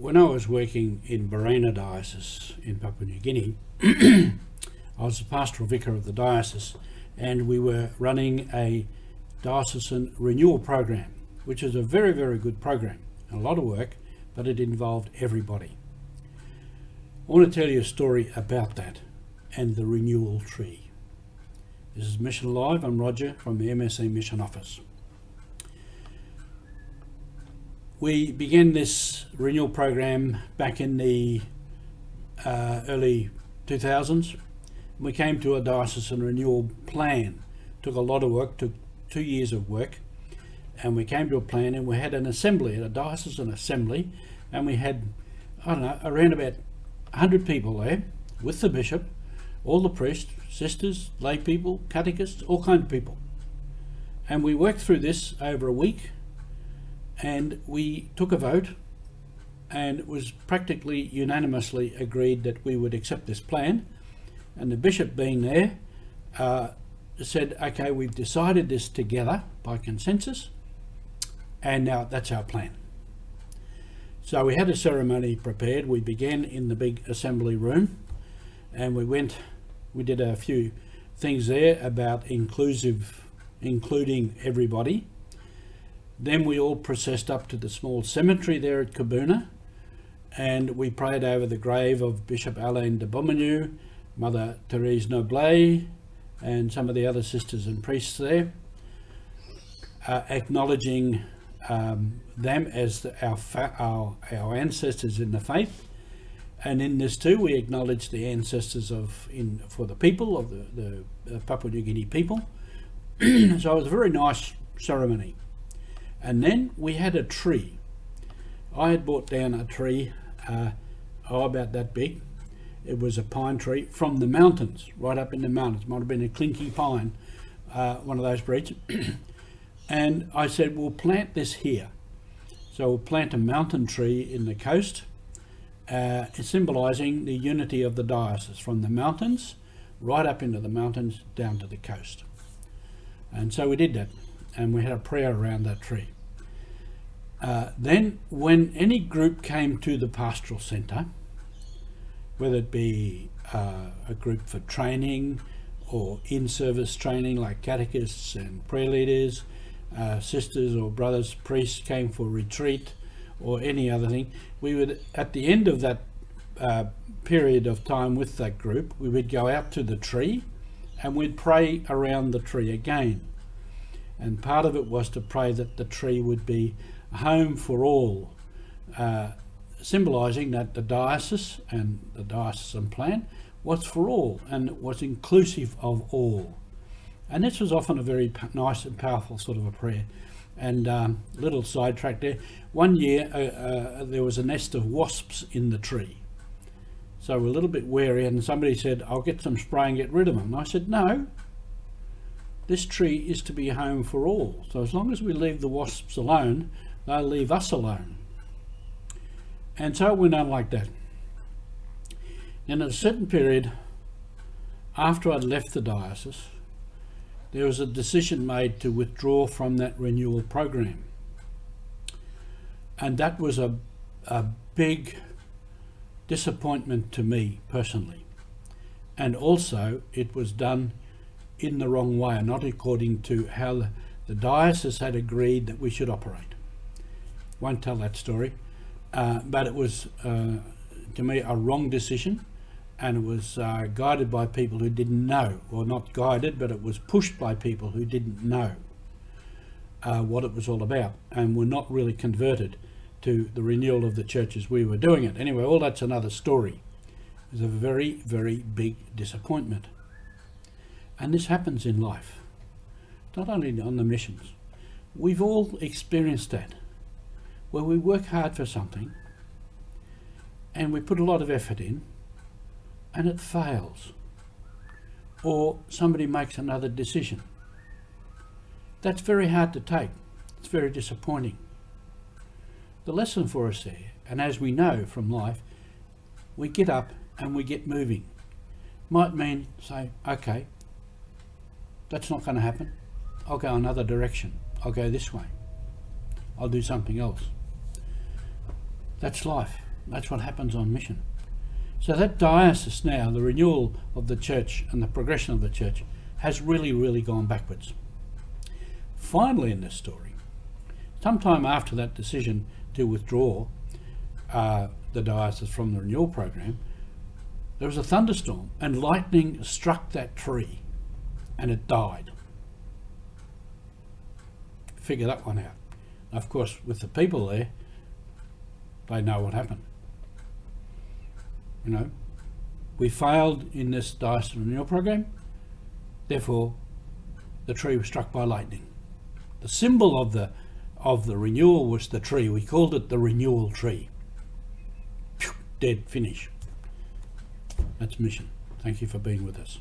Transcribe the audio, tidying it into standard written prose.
when I was working in Barina Diocese in Papua New Guinea, I was the pastoral vicar of the diocese, and we were running a diocesan renewal program, which is a very, very good program. A lot of work, but it involved everybody. I want to tell you a story about that and the renewal tree. This is Mission Live. I'm Roger from the MSC Mission Office. We began this renewal program back in the early 2000s. We came to a diocesan renewal plan. Took a lot of work, took 2 years of work, and we came to a plan, and we had an assembly, a diocesan assembly, and we had, I don't know, around about 100 people there with the bishop, all the priests, sisters, lay people, catechists, all kinds of people. And we worked through this over a week, and we took a vote, and it was practically unanimously agreed that we would accept this plan. And the bishop, being there, said, okay, we've decided this together by consensus, and now that's our plan. So we had a ceremony prepared. We began in the big assembly room, and we did a few things there about including everybody. Then we all processed up to the small cemetery there at Kabuna, and we prayed over the grave of Bishop Alain de Beaumenu, Mother Therese Noblet, and some of the other sisters and priests there, acknowledging them as our ancestors in the faith. And in this too, we acknowledge the ancestors for the people of the Papua New Guinea people. So it was a very nice ceremony. And then we had a tree. I had brought down a tree, about that big. It was a pine tree from the mountains, right up in the mountains. Might have been a clinky pine, one of those breeds. And I said, we'll plant this here. So we'll plant a mountain tree in the coast, symbolising the unity of the diocese, from the mountains right up into the mountains down to the coast. And so we did that, and we had a prayer around that tree. Then when any group came to the pastoral centre, whether it be a group for training or in-service training like catechists and prayer leaders, sisters or brothers, priests came for retreat or any other thing, we would, at the end of that period of time with that group, we would go out to the tree and we'd pray around the tree again. And part of it was to pray that the tree would be a home for all, symbolising that the diocese and the diocesan plan was for all and was inclusive of all. And this was often a very nice and powerful sort of a prayer. And little sidetrack there, one year there was a nest of wasps in the tree. So we're a little bit wary, and somebody said, I'll get some spray and get rid of them. And I said, no, this tree is to be a home for all. So as long as we leave the wasps alone, they'll leave us alone. And so it went on like that. And at a certain period, after I'd left the diocese, there was a decision made to withdraw from that renewal program. And that was a big disappointment to me personally. And also it was done in the wrong way, and not according to how the diocese had agreed that we should operate. Won't tell that story, but it was to me a wrong decision, and it was guided by people who didn't know, or not guided, but it was pushed by people who didn't know what it was all about, and were not really converted to the renewal of the church as we were doing it. Anyway, all that's another story. It was a very, very big disappointment. And this happens in life, not only on the missions. We've all experienced that, where we work hard for something and we put a lot of effort in and it fails, or somebody makes another decision. That's very hard to take. It's very disappointing. The lesson for us there, and as we know from life, we get up and we get moving. Might mean say, okay, that's not going to happen. I'll go another direction. I'll go this way. I'll do something else. That's life. That's what happens on mission. So that diocese now, the renewal of the church and the progression of the church, has really, really gone backwards. Finally in this story, sometime after that decision to withdraw the diocese from the renewal program, there was a thunderstorm and lightning struck that tree and it died. Figure that one out. Of course, with the people there, they know what happened. You know, we failed in this diocese renewal program, therefore the tree was struck by lightning. The symbol of the renewal was the tree. We called it the renewal tree. Dead, finish. That's mission. Thank you for being with us.